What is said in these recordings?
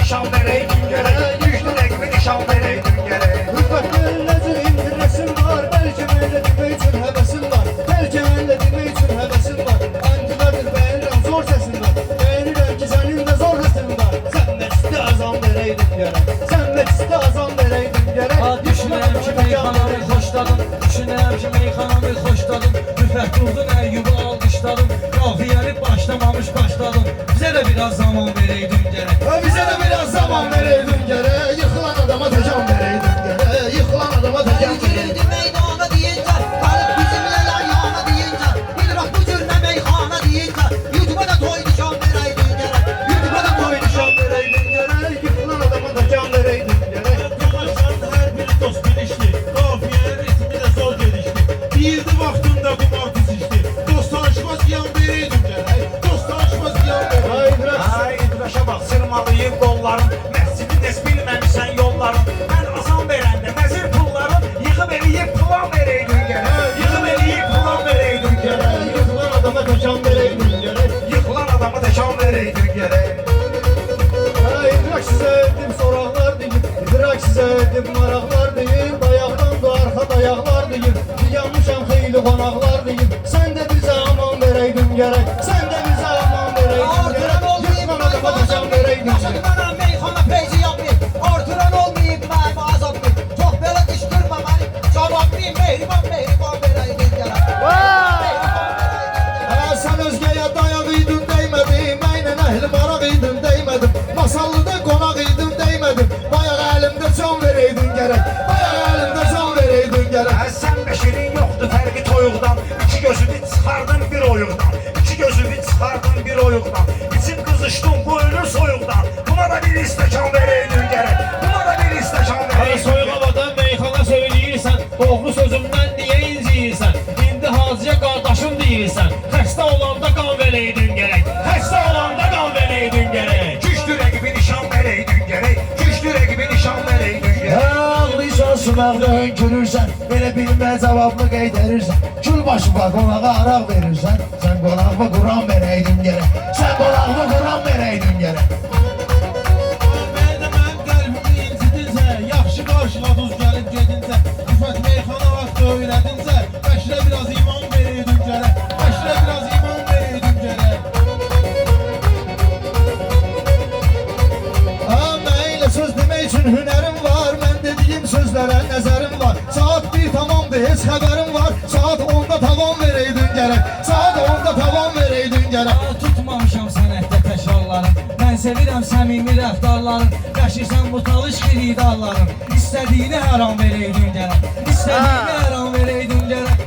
nişan vereydin gerek. Düşdürek bir nişan vereydin gerek. Hürmetli nəcərin resim var, bəlkə mənlə demək üçün həvəsim var. Bəlkə mənlə demək üçün həvəsim var. Antidadır, bəyənirəm zor səsin var. Bəyənirəm ki, sənin də zor səsin var. Sən məclisdə azam verəydin gərək. Sən məclisdə azam verəydin gərək. Düşünürəm ki, meyxanamı xoşladım. Düşünürəm ki, meyxanamı xoşladım. Müfəttuğun Əyyubu alqışladım. Qafiyəni başlamamış başladım. Bizə də biraz zaman vereydin gərək. Bizə də biraz zaman verəydin gərək. Yıxılan adama təkan verəydin gərək. Yıxılan adama təkan verəydin. Girildi meydana deyince, qalıb bizimlə yana deyince, İdrak bu cür nə meyxana deyince, YouTube'a da toy nişan vereydin gərək. YouTube'a da toy nişan Verəydin gərək. Yıxılan adama təkan verəydin gərək. Arkadaşların hər biri dost bilişdi. Qafiyyənin ritmi də zor gedişdi. Deyirdi vaxtında qumar dizişdi. Dost tanışmaz ziyan vereydin gərək. Dost tanışmaz ziyan vereydin. Ay İdraşa bax, sırmalıyım qollarım. Məscidi des bilməmişsən yollarım. Mən azam verəndə məzir pullarım. Yığıb eləyib plan vereydin gerek. Yığıb eləyib plan vereydin gerek. Yıxılan adama təkan verəydin gərək. Yıkılan adama təkan vereydin gerek. İdrak sizə etdim soraqlar deyib, idrak sizə etdim maraqlar deyib, bayaqdan da arxa dayaqlar deyib, yanmışam xeyli qonaqlar deyib, sən də bizə aman verəydin gərək, sən də bizə aman verəydin gərək, yıxılan adama təkan verəydin gərək. Yaşadıqlarım meyxana peyzi yapmayıb, artıran olmayıb mənim azadlıyım. Çox belə qışqırma məni, cavablayım, mehriban vereydin gərək. Sən özgəyə dayaq idin dəymədim, mənlə əhli maraq idin dəymədim, masallıda qonaq idin dəymədim, bayaq əlimdə can verəydin gərək, bayaq əlimdə can verəydin gərək. Sən beşirin yoxdur fərqi toyuqdan. İki gözünü çıxardın bir oyuqdan. İki gözünü çıxardın bir oyuqdan. İçim qızışdın bu ölür soyuqdan. Buna da bir istəkan vereydin gerek. Buna da bir istəkan Hani vereydin soyuq gerek. havadan meyxana söyləyirsən, doğru sözümdən niyə inciyirsən? İndi hacıya qardaşım deyirsən, xəstə olanda qan vereydin gərək. Xəstə olanda qan vereydin gərək. Güçlü rəqibi nişan vereydin gerek. Güçlü rəqibi nişan vereydin gerek. Ağlıysan sınavda hönkürürsən, belə bilmə cavabını qeydərirsən, kül başıma qonağa araq verirsən, sən qonağıma Quran verəydin gərək, sən qonağıma Quran verəydin gərək. Məndə mənim qəlbimi incitinsə, yaxşı qarşıladınız gəlib gedincə, Rüfət meyxana vaxtı öyrədincə, Bəşirə biraz iman vereydin gərək. Bəşirə biraz iman vereydin gərək. Mənlə söz demək üçün hünərim var, mən dediyim sözlərə nəzərim var. Saat 1 tamamdır, heç xəbərim var, saat 10'da tavan verəydin gərək, saat 10'da tavan verəydin gərək. Tutmamışam sənətdə təkrarlarım. Mən sevirəm səmimi rəftarlarım. Yaşırsan bu talış xiridarlarım. İstədiyini hər an vereydin gərək. İstədiyini hər an vereydin gərək.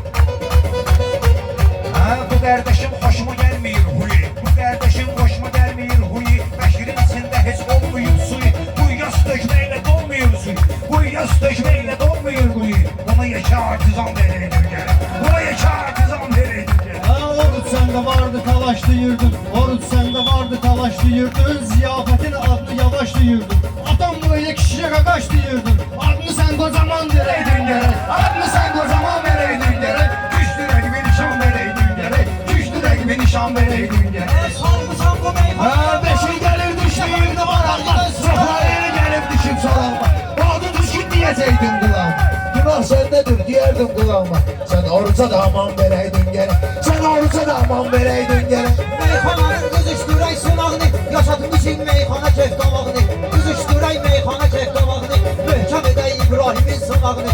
Bu kardeşim hoşuma gelmiyor huyu. Bu kardeşim hoşuma gelmiyor huyu. Beşirin içinde hiç olmuyor suyu. Bu yaz dökmeyle dolmuyor suyu. Bu yaz dökmeyle dolmuyor huyu. Buna yaşa artizan vereydin gerek. Buna yaşa artizan vereydin gerek. Oruç səndə vardı talaşlı yurdun, oruç səndə vardı talaşlı yurdun, ziyafətin adını yavaş duyurdun, atam böyle kişiyə qaqaş duyurdun, adını sən qocaman verəydin gərək, adını sən qocaman verəydin gərək, Güçlü rəqibi nişan vereydin gerek. Güçlü rəqibi nişan vereydin gerek. Salmışam bu meyxana. beşik gəlir düşdüyürdü maraqla, sıxlarına gəlib düşüb soraqma, adı düzgün deyəcəydin qulağıma, günah səndədir deyərdim qulağıma, sən oruca da aman verəydin gərək, sən oruca da aman verəydin gərək. Meyxananın qızışdıray sınağını, yaşadım için meyxana kef damağını, qızışdıray meyxana kef damağını, möhkəm edək İbrahimin sınağını.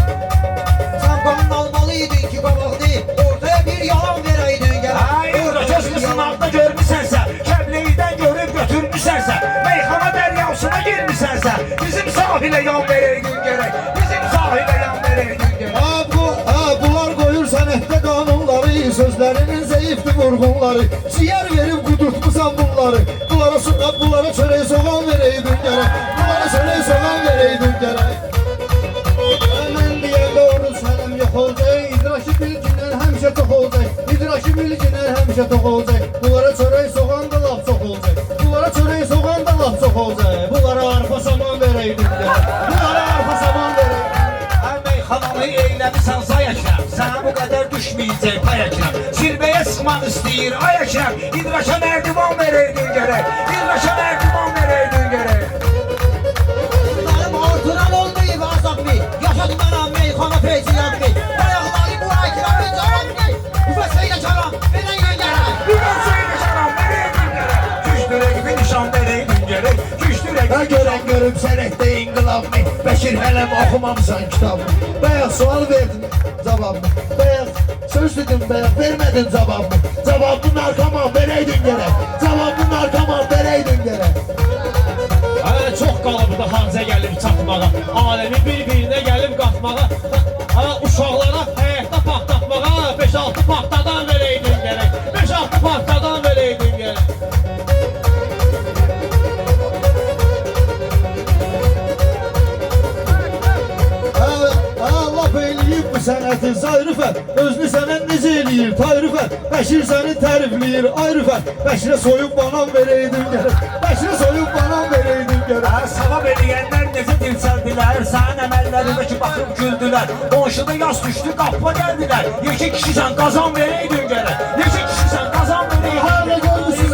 Sən qanun almalıydın ki qabağını, ortaya bir yalan vereydin gərək. Ay gözünü sınavda görmüsənsə, kəbleydən görüb götürmüsənsə, meyxana dəryasına girmisənsə, bizim sahilə yan vereydin gerek. Bizim sahilə yan vereydin gerek. Bunlar qoyur sənətdə qanunları, sözlərinin zəifdir vurğunları, siyər verib qudurtmusan bunları, bunlara çörək soğan vereydin gərək, bunlara çörək soğan vereydin gərək. Mən deyəndə oruç hələm yox olacaq, idraki bilgindən həmişə çox olacaq, idraki bilgindən həmişə çox olacaq, bunlara çörək soğan da laf çox olacaq, bunlara çörək soğan da laf çox olacaq, bunlara arpa saman vereydin gərək, bunlara arpa saman vereydin. Meyxanamı eyləmisən zay əkrəm, sənə bu qədər düşməyəcək pay əkrəm, zirbəyə sıxmaq istəyir ay əkrəm, İdraşa nərdivan vereydin gerek. İdraşa nərdivan vereydin gerek. Ha gören görüp sen etdi inqilabını Bəşir hələm oxumamısan kitabını Bəyək sual verdin cavabını Bəyək söz dedim bəyək vermədin cavabını Cavabını arkaman vereydin gerek Cavabını arkaman vereydin gerek Çox qalıbdı Hancə gəlib çatmağa Aləmi bir-birinə gəlib qatmağa Uşaqlara həyətdə partlatmağa 5-6 partadan vereydin gerek 5-6 partadan vereydin gerek Laf eləyib bu sənəti Zayrüfət Özünü sənə necə eləyir Tayrüfət Bəşir səni tərifləyir Ayrüfət Bəşirə soyub banan vereydin gerek Bəşirə soyub banan vereydin gerek Savab eləyənlər necə dilsəldilər Sənin əməllərindəki baxıb güldülər Qonşuda yaz düşdü qapıma gəldilər Yekə kişisən qazan vereydin gərək Yekə kişisən qazan vereydin Harda görmüsüz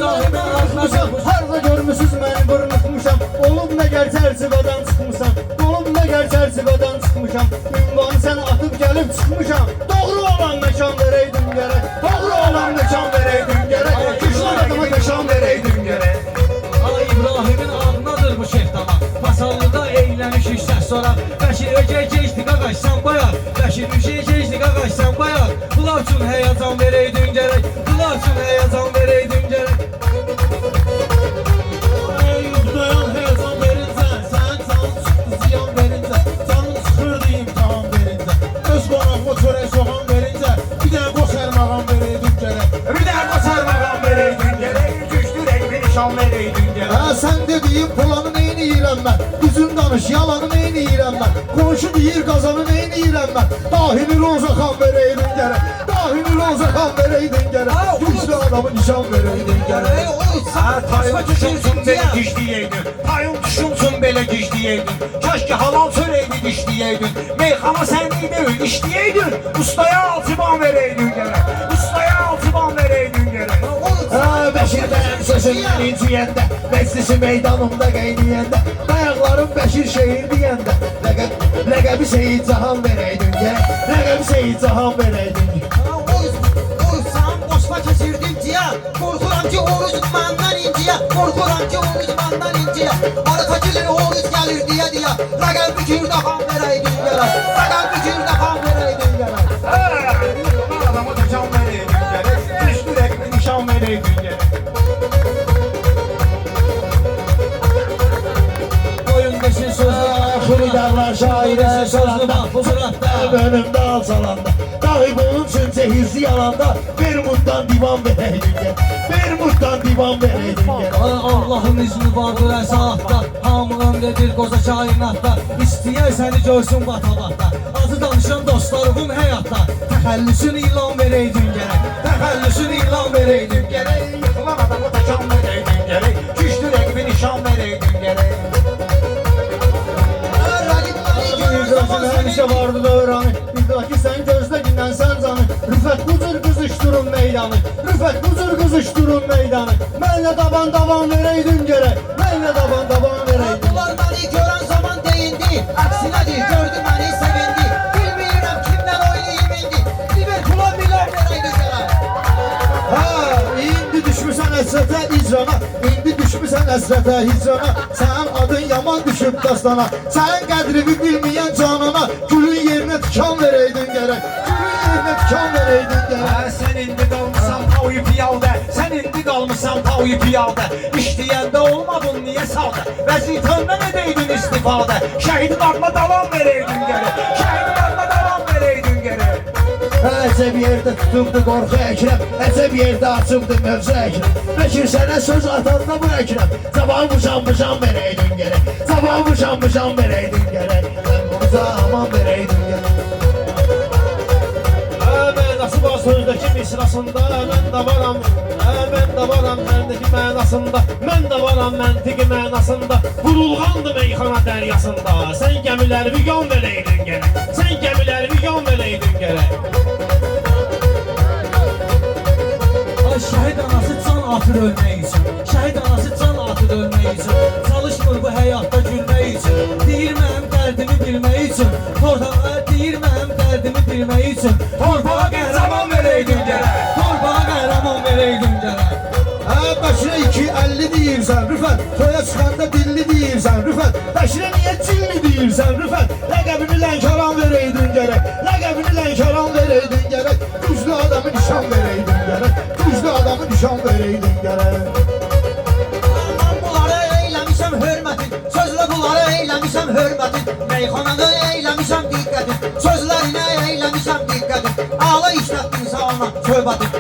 Harda görmüsüz məni bırnıtmışam Olub nə gər çərçivədən çıxmışam Olub nə gər çərçivədən çıxmışam Ünvanı sənə atıb gəlib çıxmışam Doğru olan məkan vereydin gərək Doğru olan məkan vereydin gərək Güclü adama məkan vereydin gərək İbrahimin adınadır bu şeftama Masallıda eyləmişik səs sonra Bəşir ögey keçdi qaqaşsan bayaq Bəşir ögey keçdi qaqaşsan bayaq Bunlar üçün həyəcan vereydin gərək Bunlar üçün həyəcan vereydin gərək Dayan həyəcan verincə Sənin canın çıxdı ziyan verincə Canın çıxırdı imtihan verincə Öz qonağıma çörək soğan verincə Bir dənə qoş ərmağan vereydin gərək Bir dənə qoçarmağan vereydin gərək Güclü rəqbi nişan vereydin gərək Sen dediğin planı neyini yiyirəm mən Düzün danış yalanı neyini yiyirəm mən Konşu deyir qazanı neyini yiyirəm mən Dahini roza xan vereydin gərək Dahini roza xan vereydin gərək Güclü adamı nişan vereydin gərək Tayın düşünsün belə gizliyeydin Tayın düşünsün belə gizliyeydin Keşke halal çöreydi dişliyeydin Meyxana sən deyil işliyeydin Ustaya altıban vereydin gərək Ustaya altıban vereydin gərək Bəşir benim sözümdən inciyəndə Meclisi meydanımda qeyniyəndə Dayaqlarım Bəşir şehir deyəndə Ləqəbi Seyid Cahan vereydin gərək Ləqəbi Seyid Cahan vereydin Sen boşma keçirdim diye Korkuram ki oruç benden inciye Korkuram ki oruç benden inciye Arata gelir oruç gelir diye Rəqəm bükürdə xan vereydin gərək Rəqəm bükürdə xan vereydin gərək Adama nişan vereydin gərək Güclü rəqbi nişan vereydin gərək Oyun beşin sözü Xuridarlar şairə salanda Önümdə alçalanda Dahi bunun üçün cehizli yalanda Bermuddan divan vereydin gərək Bermuddan divan vereydin gərək Allah'ın izni vardır əsaatda Hamı ömrədir qoza kainatda İstəyər səni görsün batabatda Azı danışan dostlarımın həyatda Təxəllüsün ilan vereydin gərək Təxəllüsün ilan vereydin gərək Yıkılan adama takan vereydin gərək Güclü rəqbi nişan vereydin gərək Gözün həmişə vardı dövranı Bildaki sən gözlə gündən sən canı Rüfət bu cür qızışdırın meydanı Rüfət bu cür qızışdırın meydanı Mənlə daban vereydin gərək Mənlə daban vereydin Bunlar beni gören zaman değindi Aksinedir gördü beni sevindi Bilmiyorum kimden oynayayım indi Liverpool'a milyon vereydin gərək İndi düşmüsən əsrətə icrana İndi düşmüsən əsrətə hicrana Sənin adın yaman düşüb dastana Sənin qədrini bilməyən canana Gülün yerinə tikan vereydin gərək Gülün yerinə tikan vereydin gərək Sen indi qalmışsan tavı piyaldə Sen indi qalmışsan tavı piyaldə İşləyəndə olmadın niyə salda Vəzifəndən edeydin istifadə Şəhidi qarma davam vereydin gərək Şəhidi qarma davam vereydin gərək Əcəb yerdə tutubdu qorxu Əkrəm Əcəb yerdə açıldı mövzu Əkrəm Bəkir sənə söz atanda bu Əkrəm Cavan vereydin gərək Cavan vereydin gərək Zaman vereydin gərək Mənası var sözdəki misrasında Mən də varam məndəki mənasında Mən də varam məntiqi mənasında Vurulğandı meyxana dəryasında Sən gəmilərimi yan vereydin gərək Sən gəmilərimi yan vereydin gərək Şəhid anası can atır ölmək üçün Şəhid anası can atır ölmək üçün Çalışmır bu həyatda gülmək üçün Deyir mənim dərdimi bilmək üçün Deyir mənim dərdimi bilmək üçün Torpağa qəhrəman vereydin gərək Torpağa qəhrəman vereydin gərək Bəşirə 2 50 deyirsən Rüfət, toya çıxanda dilli deyirsən Rüfət, Bəşirə niyə cilli deyirsən Rüfət, ləqəbini Lənkəran verəydin gərək, ləqəbini Lənkəran verəydin gərək, güclü adamı nişan verəydin gərək, güclü adamı nişan verəydin gərək. Mən bunlara eyləmişəm hörmətin, sözlə bunlara eyləmişəm hörmətin, meyxanada eyləmişəm diqqətin, sözlərinə eyləmişəm diqqətin, ağla işlətdin sağına söhbətin.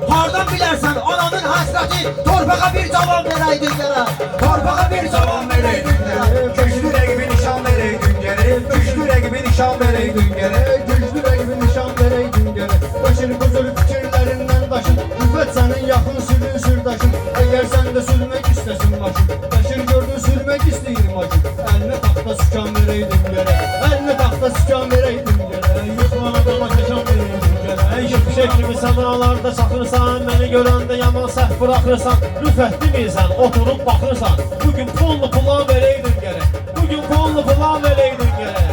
Hardan bilərsən ananın həsrəti, torpağa bir cavan verəydin gərək, Torpağa bir zaman vereydin gərək, güçlü rəqibi nişan vereydin gərək, güçlü rəqibi nişan vereydin gərək. Güclü rəqibi nişan verəydin gərək, Bəşir qızıl fikirlərindən daşın, Rüfət sənin yaxın sürün sürdaşın, əgər sən də sürmək istəsin başın, Bəşir gördün sürmək istəyir maşın, əlinə taxta sükan verəydin gərək, əlinə taxta sükan verəydin gərək, Yıxılan adama təkan vereydin gərək. Yüksək kimi səmalarda çaxırsan, məni görəndə yaman səhv buraxırsan, Rüfət demirsən, oturub baxırsan, bugün pullu plan vereydin gərək, bugün pullu plan vereydin gərək.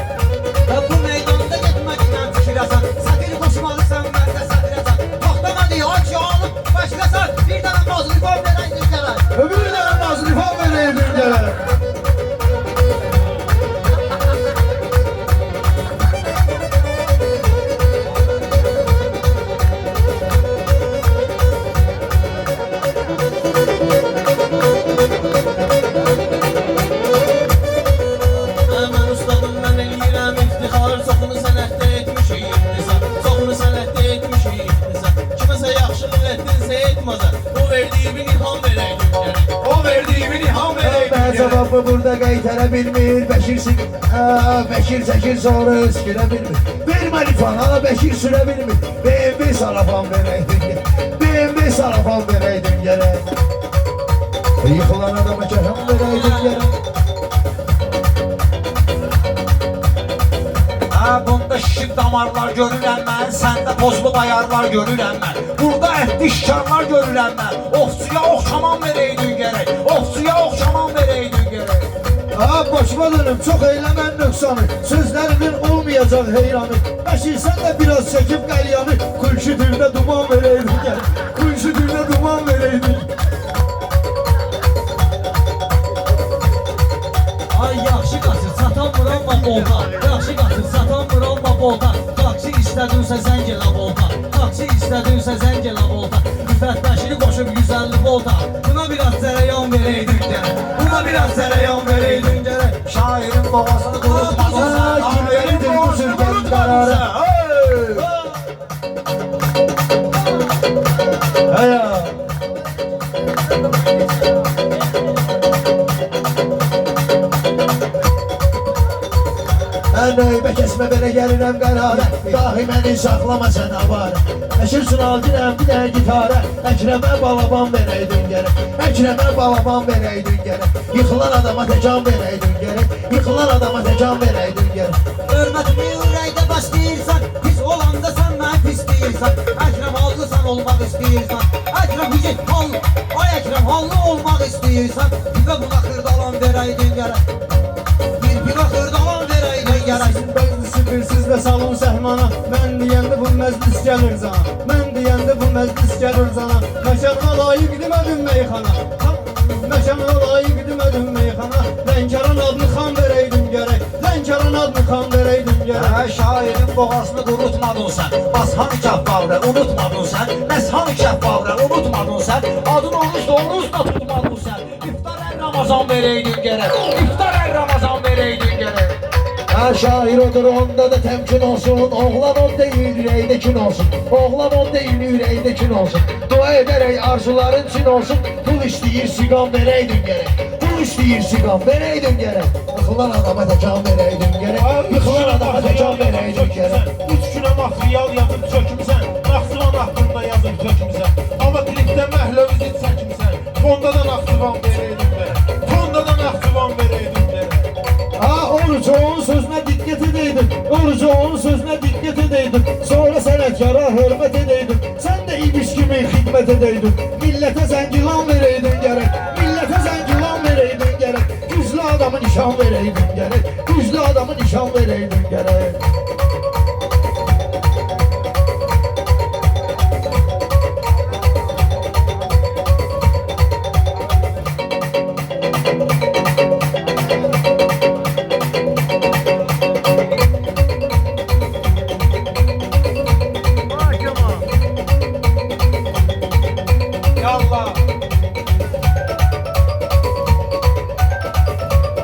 və bu meydanda getməklə fikirəsən, sətir qoşmalısan, məndə sətirəsən, vaxtama deyə aç alıb başlasan, bir dənə mazlifon verəydin gərək. öbür dənə nazrifan verəydin gərək. Mən ustadım, mən eləyirəm iftixar, çoxunu sənətdə etmişik iqtisad, çoxunu sənətdə etmişik iqtisad. Kiməsə yaxşılıq etdinsə etməzə, o verdiyimi ilham verəydin gərək, o verdiyimi ilham verəydin Mən gərək. cavabı burada qaytara bilmir, Bəşir çəkir sonra öskürə bilmir, verməli fanala Bəşir sürə bilmir, BMW salafan verəydin gərək, BMW salafan verəydin gərək, yıxılan adama kərəm verəydin gərək. Bunda şişik damarlar görürəm mən, səndə pozlu bayarlar görürəm mən, burada ətli şikarlar görürəm mən, ofçuya oxşaman verəydin gərək, ofçuya oxşaman verəydin gərək. Başıma dönüm, çox eyləmən nöqsanı, sözlərimin olmayacaq heyranı, Bəşir sən də biraz çəkib qəlyanı, Kulşu dildə duman verəydin gərək, Kulşu dildə duman verəydin. Ay yaxşı qaçır, satan vuranma bolda, yaxşı qaçır, satan vuranma bolda, taksi istədinsə zəng elə bolda, taksi istədinsə zəng elə bolda, Rüfət Bəşiri qoşub 150 volta, buna biraz zərəyan verəydin gərək, buna biraz zərəyan verəydin gərək. Şairin boğazını qurutmadın sən, şairin boğazını qurutmadın sən. Mən nöybə kəsmə belə gəlirəm qərarə, dahi məni saxlama sən avarə, Bəşir Sünalginəm bir dənə gitarə, Əkrəmə balaban verəydin gərək, Əkrəmə balaban verəydin gərək, yıxılan adama təcan verəydin gərək, yıxılan adama təcan verəydin gərək. Hörmətimi ürəkdə başlayırsan, pis olanda sən mənə pis deyirsən, Əkrəm hallısan olmaq istəyirsən, Əkrəm hici hallı, ay Əkrəm hallı olmaq istəyirsən, pivə buna xırdalan verəydin gərək, bir pivə xırdalan verəydin gərək. Siz də salon səhmana, mən deyəndə bu məclis gəlir zana, mən deyəndə bu məclis gəlir zana, məkanına layiq demədim meyxana, məkanına layiq demədim meyxana, Lənkəran adını xan verəydin gərək, Lənkəran adını xan verəydin gərək. Şairin boğazını qurutmadın sən, Bashan Kəbbavrə unutmadın sən, Məzhan Kəbbavrə unutmadın sən, adın oruç da tutmadın sən, İftar Ramazan verəydin gərək, İftar Ramazan verəydin gərək. Şair odur onda da təmkin olsun, oğlan on deyil ürəkdə kin olsun, oğlan on deyil ürəkdə kin olsun, dua edərək arzuların çin olsun, pul istəyir siqam verəydin gərək, pul istəyir siqam verəydin gərək, yıxılan adama təcan verəydin gərək, yıxılan adama təcan verəydin gərək. 3 günə material yazıb çökmüsən, Naxçıvan haqqında yazıb çökmüsən, amma klipdə məhləvizi çəkmisən, fondadan Naxçıvan verəydin gərək, fondadan Naxçıvan verəydin gərək. Orucu onun sözünə diqqət edəydin, orucu onun sözünə diqqət edəydin, sonra sənətkara hörmət edəydin, sən də ibiş kimi xidmət edəydin, millətə zəngilan verəydin gərək, millətə zəngilan verəydin gərək, güclü adamı nişan verəydin gərək, güclü adamı nişan verəydin gərək.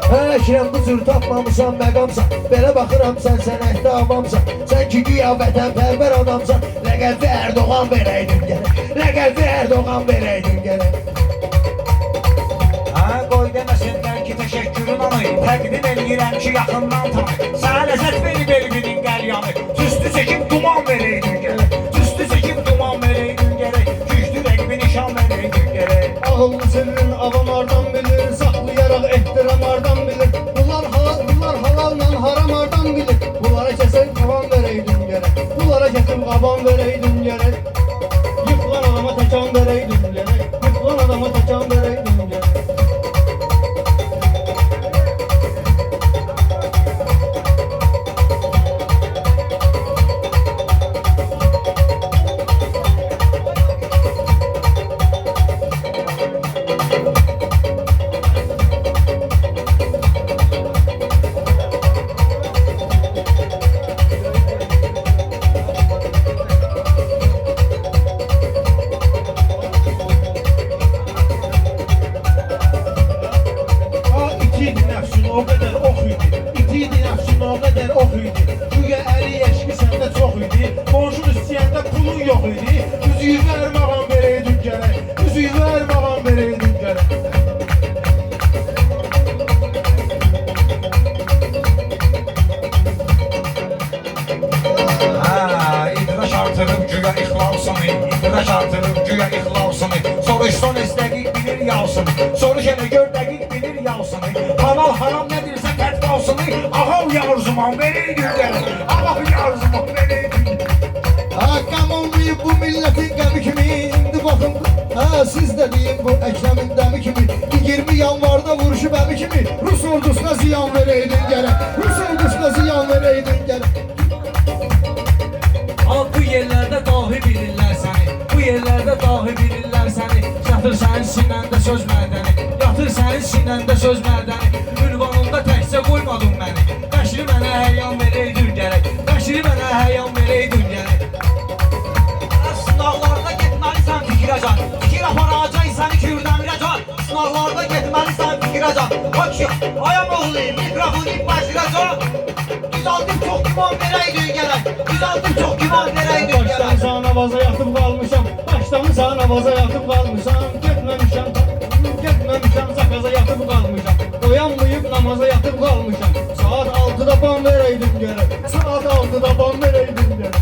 Ekrem bu cür tapmamışsan məqamsan. Belə baxıram sən sənətdə avamsan. Sən ki güya vətənpərvər adamsan. Ləqəbli Erdoğan verəydin gərək. Ləqəbli Erdoğan verəydin gərək. Qoy deməsinlər ki təşəkkürün anı. Təqdim eləyirəm ki yaxından tanı. Sənə ləzzət verib elbinin qəlyanı. Tüstü çəkib duman verəydin gərək. Tüstü çəkib duman verəydin gərək. Güclü rəqbi nişan verəydin gərək. Ağıllı sirrin avamardan bilir. Saxlayaraq ehtiramlardan bilir. Bunlar halalla haramardan bilir. Bunlara kəsən qaban verəydin gərək. Bunlara kəsin qaban verəydin gərək. Yıxılan adama təkan verəydin gərək. Yıxılan adama təkan verəydin gərək. İtiydi nəfsin o qədər ox idi. İtiydi nəfsin o qədər ox idi. Güya əli eşki səndə çox idi. Borcun istəyəndə pulun yox idi. Üzüyü vermağan verəydin gərək. Üzüyü vermağan verəydin gərək. İdraç artırıb güya ixlasını. İdraç artırıb güya ixlasını. Soruşsan dəqiq bilir yalsını. Soruş elə gör dəqiq bilir yalsını. Halal haram nədirsə fətvasını. Ağav yarzuman verəydin gərək. Ağav yarzuman verəydin. Qəm olmayıb bu milletin qəmi kimi. İndi baxın, siz də deyin bu Əkrəmin dəmi kimi. 20 yanvarda vuruşub əmi kimi. Rus ordusuna ziyan verəydin gərək. Rus ordusuna ziyan verəydin gərək. Bu yerlərdə dahi bilirlər səni. Bu yerlərdə dahi bilirlər səni. Yatır sənin sinəndə söz mədəni. Yatır sənin sinəndə söz mədəni. Ünvanında təkcə qoymadın məni. Bəşiri mənə həyyan verəydin gərək. Bəşiri mənə həyyan verəydin gərək. Sınavlarda getməlisən fikrəcan. Fikir aparacaqsan Kürdəmirəcan. Sınavlarda getməlisən fikrəcan. Bak ki, ayam oğlu mikrofonu başlayacaq. Düzəltib çox güman verəydin gərək. Düzəltib çox güman verəydin gərək. Başdan sağ navaza yatıb qalmışam. Başdan sağ navaza yatıb qalmışam. Getməmişəm zakaza yatıb qalmışam. Oyanmayıb namaza yatıb qalmışam. Saat 6-da ban verəydin gərək. Saat 6-da ban verəydin gərək.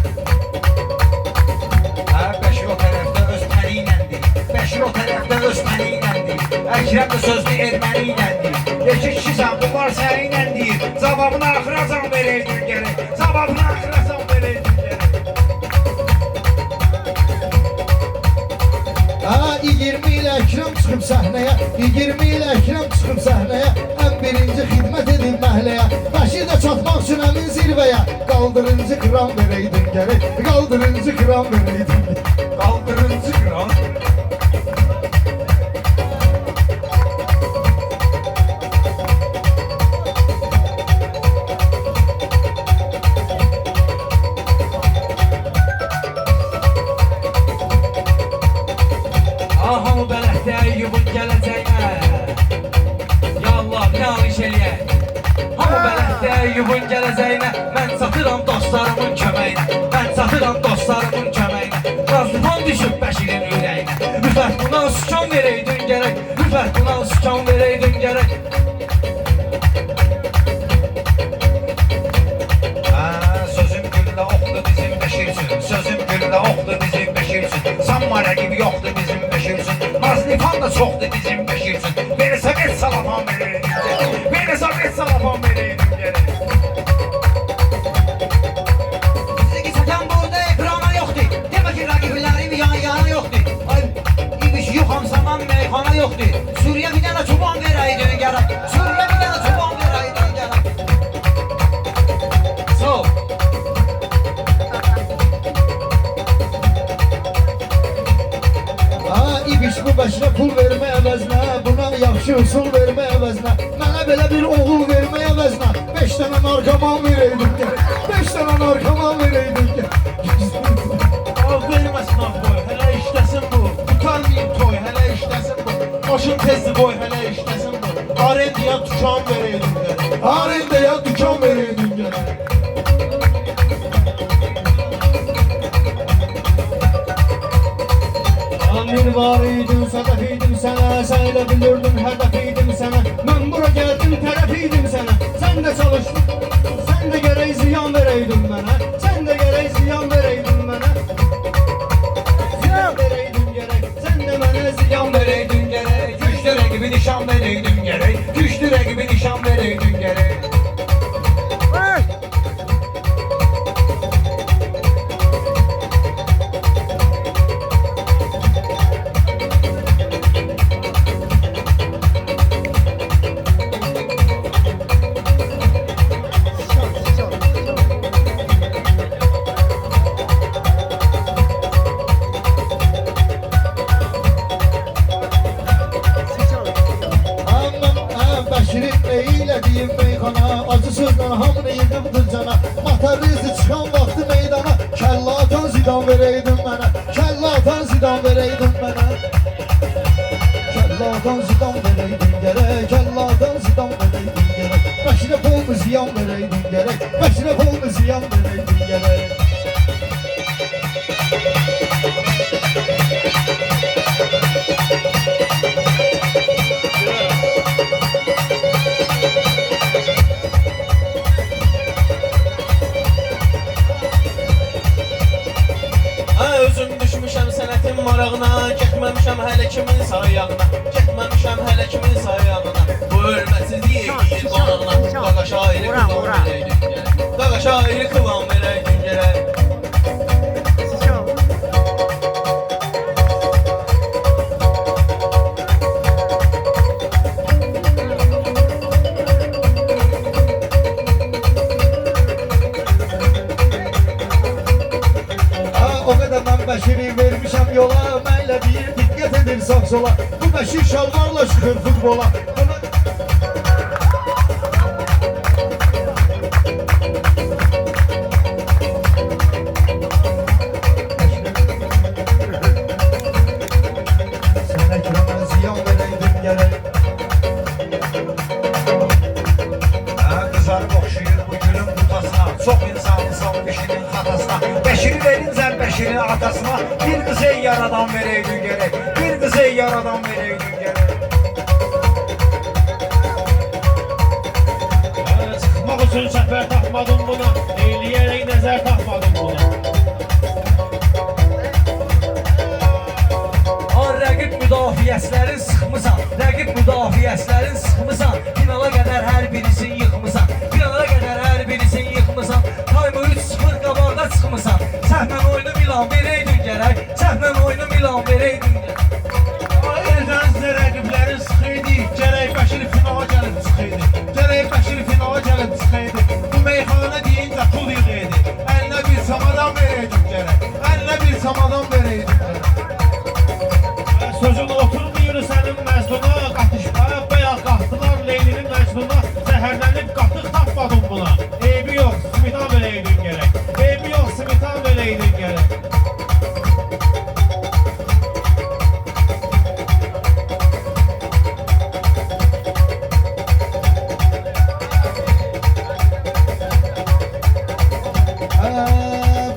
Bəşir o tərəfdə öz pəni iləndir. Bəşir o tərəfdə öz pəni iləndir. Əkrəm də sözlü erməni iləndir. İki kişisən bunlar səni iləndir. Cavabını axıracan verəydin gərək. Cavabını axıracan verəydin gərək. 20 ilə Əkrəm çıxıb səhnəyə. 20 ilə Əkrəm çıxıb səhnəyə. Ən birinci xidmət edin məhləyə. Bəşir də çatmaq üçün əmin zirvəyə. Qaldırıncı kran verəydin gərək. Qaldırıncı kran verəydin gərək. Qaldırıncı kran. Hamı bələddə Əyyubun gələcəyinə. Ya Allah, nə iş eləyək? Hamı bələddə Əyyubun gələcəyinə. Mən çatıram dostlarımın köməyinə. Mən çatıram dostlarımın köməyinə. Razlıqan düşüb Bəşirin ürəyinə. Rüfət buna sükan verəydin gərək. Rüfət buna sükan verəydin gərək. Sözüm güllə oxdu bizim Bəşir üçün. Sözüm güllə oxdu bizim Bəşir üçün. Sanma rəqib yoxdur bizim Bəşir üçün. Nazlifan da çoxdur bizim Bəşir üçün. Beni Sovet salafan verəydin gərək. Beni Sovet salafan verəydin gərək. Bizi çəkən burada ekrana yoxdur. Demə ki, rəqiblərim yan-yana yoxdur. Ay, İbiş yoxamsaman meyxana yoxdur. Suriyə bir dənə çoban verəydin gərək. Suriyə bir dənə çoban verəydin gərək. Sağ ol. İbiş bu Bəşirə pul vermə əvəzinə. Buna yaxşı usul vermə əvəzinə. Mənə belə bir oğul vermə əvəzinə. 5 dənə narkoman verəydin gərək. 5 dənə narkoman verəydin gərək. Verməsin ağ boy, hələ işləsin bu. Tutarmayıb toy, hələ işləsin bu. Başın tezli boy, hələ işləsin bu. Arendaya dükan vereydim gərək. Arendaya dükan vereydin gərək. Amir var idim, sədəf idim sənə, sən elə bilirdin hədəf idim sənə. Mən bura gəldim, tərəf idim sənə. Sən də çalışdın, sən də gərək ziyan verəydin mənə. Sən də gərək ziyan verəydin mənə. Ziyan verəydin gərək, sən də mənə ziyan verəydin gərək. Güçlü rəqibi nişan verəydin gərək, güçlü rəqibi nişan verəydin gərək. Bəşirin eylədiyim meyxana, acı sözlə hamını yığımdır cana. Matarizi çıxan vaxtı meydana, kəllə atan zidan verəydin mənə. Kəllə atan zidan verəydin mənə. Kəllə atan zidan verəydin gərək, kəllə atan zidan verəydin gərək. Bəşirə polmu ziyan verəydin gərək, bəşirə polmu ziyan verəydin gərək. Özüm düşmüşəm sənətin marağına, getməmişəm hələ kimin sayağına, getməmişəm hələ kimin sayağına. Bu ölməsizliyi giyir qonağına, qaqa şairi kıvam verəydin gərək, qaqa şairi kıvam verəydin gərək. O qədər mən Bəşiri vermişəm yola, mənlə deyir diqqət edir sağ sola. Bu Bəşir şalvarla çıxır futbola. Sənə kirəmən ziyan verəydin gərək. Qızarıb oxşayır bu gülün butasına, çox insanlı salıb işinin xatasına. Bəşiri verincən Bəşirin atasına, bir qız ey yaradan verəydin gərək, bir qız ey yaradan verəydin gərək. Çıxmaq üçün səfər tapmadım buna, eyləyərək nəzər tapmadım buna. Rəqib müdafiəçilərin sıxmısan, rəqib müdafiəçilərin sıxmısan. Finala qədər hər birisini yıxmısan, finala qədər hər birisini yıxmısan. Tayma 3-0 qabarda çıxmısan. Səhvən oyunu Milan verəydin gərək, səhvən oyunu Milan verəydin gərək. Eldən sizə rəqiblərin sıxıydı, gərək Bəşiri finala gəlib çıxıydı, gərək Bəşiri finala gəlib çıxıydı. Bu meyxana deyincə pul yığıydı, əlinə bir samadan verəydin gərək, əlinə bir samadan verəydin gərək. Sözün oturmuyor sənin məzduna, qatışma, bayaq qalxdılar Leylinin məzduna. Zəhərlənib qatıq tapmadım buna. Eybi yox, simitan verəydin gərək, eybi yox, simitan verəydin gərək.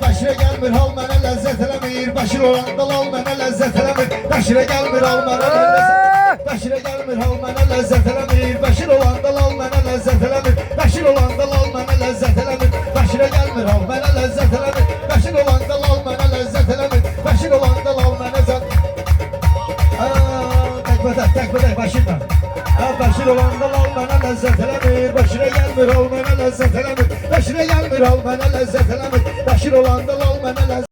Bəşirə gəlmir hal mənə ləzzət eləmir. Bəşir olanda lal mənə ləzzət eləmir. Bəşirə gəlmir hal mənə ləzzət. Bəşirə gəlmir hal mənə ləzzət eləmir. Bəşir olanda lal mənə ləzzət eləmir. Bəşir olanda lal mənə ləzzət eləmir. Bəşirə gəlmir hal mənə ləzzət eləmir. Bəşir olanda lal mənə ləzzət eləmir. Bəşir olanda lal mənə ləzzət. Təkbədək Bəşirlə. Bəşir olanda lal mənə ləzzət eləmir. Bəşirə gəlmir hal mənə ləzzət eləmir. Bəşirə gəlmir hal mənə ləzzət eləmir. Bəşir olanda lal mənə ləzzət